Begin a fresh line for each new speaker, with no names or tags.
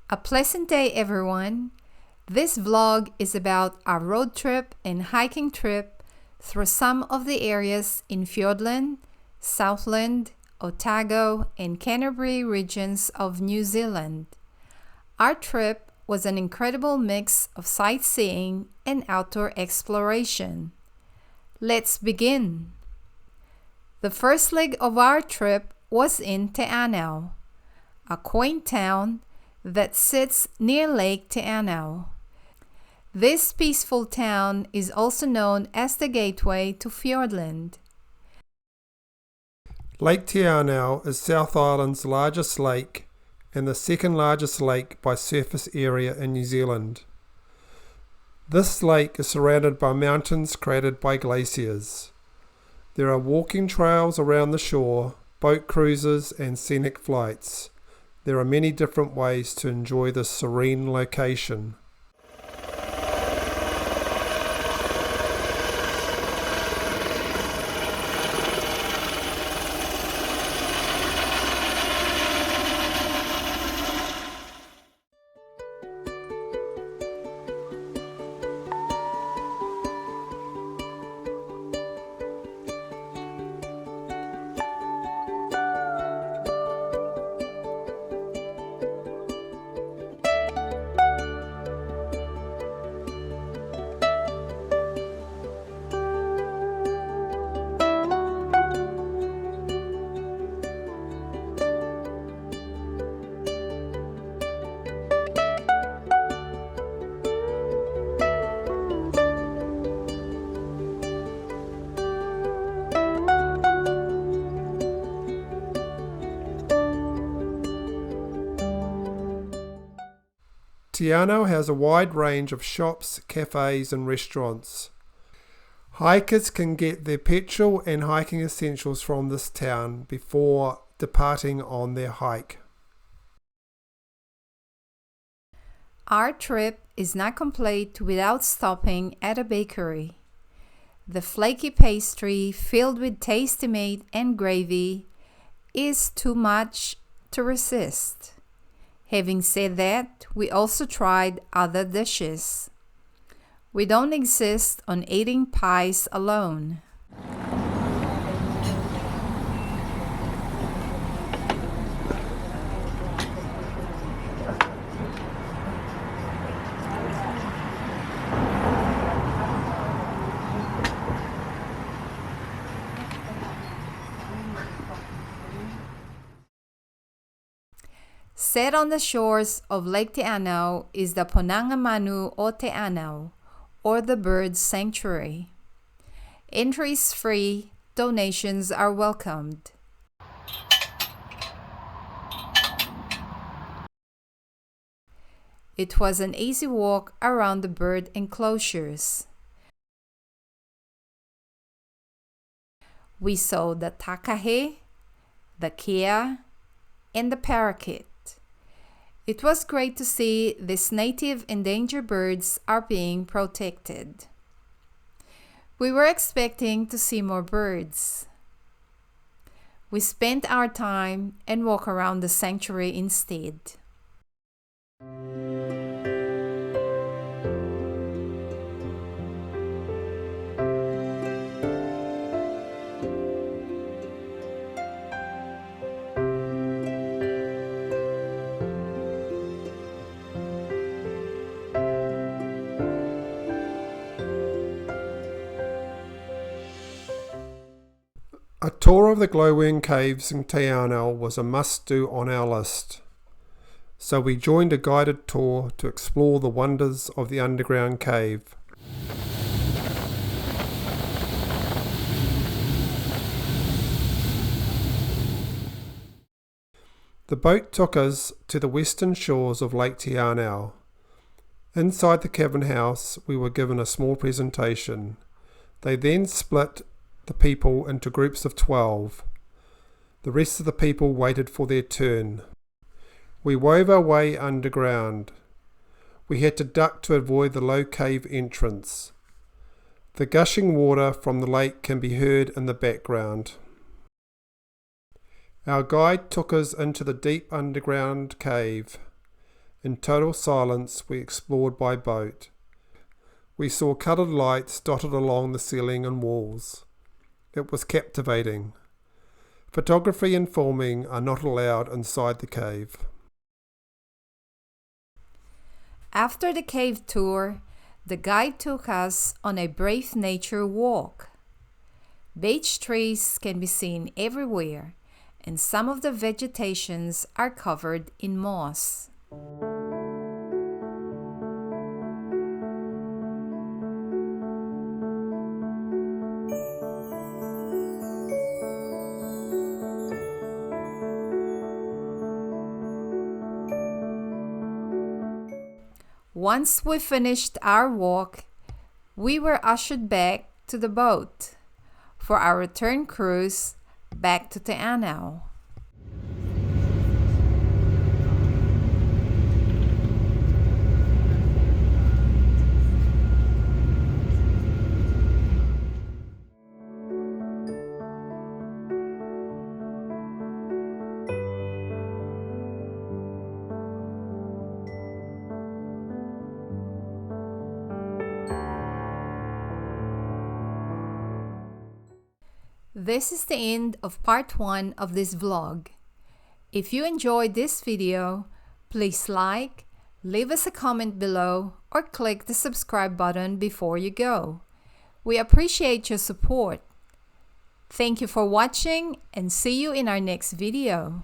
A pleasant day, everyone. This vlog is about our road trip and hiking trip through some of the areas in Fiordland, Southland, Otago, and Canterbury regions of New Zealand. Our trip was an incredible mix of sightseeing and outdoor exploration. Let's begin. The first leg of our trip was in Te Anau, a quaint town that sits near Lake Te Anau. This peaceful town is also known as the gateway to Fiordland.
Lake Te Anau is South Island's largest lake and the second largest lake by surface area in New Zealand. This lake is surrounded by mountains created by glaciers. There are walking trails around the shore, boat cruises and scenic flights. There are many different ways to enjoy this serene location. Te Anau has a wide range of shops, cafes and restaurants. Hikers can get their petrol and hiking essentials from this town before departing on their hike.
Our trip is not complete without stopping at a bakery. The flaky pastry filled with tasty meat and gravy is too much to resist. Having said that, we also tried other dishes. We don't insist on eating pies alone. Set on the shores of Lake Te Anau is the Ponangamanu o Te Anau, or the Bird Sanctuary. Entry is free, donations are welcomed. It was an easy walk around the bird enclosures. We saw the takahe, the kea, and the parakeet. It was great to see these native endangered birds are being protected. We were expecting to see more birds. We spent our time and walked around the sanctuary instead.
A tour of the glowworm caves in Te Anau was a must-do on our list, so we joined a guided tour to explore the wonders of the underground cave. The boat took us to the western shores of Lake Te Anau. Inside the cabin house, we were given a small presentation. They then split the people into groups of 12. The rest of the people waited for their turn. We wove our way underground. We had to duck to avoid the low cave entrance. The gushing water from the lake can be heard in the background. Our guide took us into the deep underground cave. In total silence, we explored by boat. We saw coloured lights dotted along the ceiling and walls. It was captivating. Photography and filming are not allowed inside the cave.
After the cave tour, the guide took us on a brief nature walk. Beech trees can be seen everywhere, and some of the vegetations are covered in moss. Once we finished our walk, we were ushered back to the boat for our return cruise back to Te Anau. This is the end of part 1 of this vlog. If you enjoyed this video, please like, leave us a comment below, or click the subscribe button before you go. We appreciate your support. Thank you for watching and see you in our next video.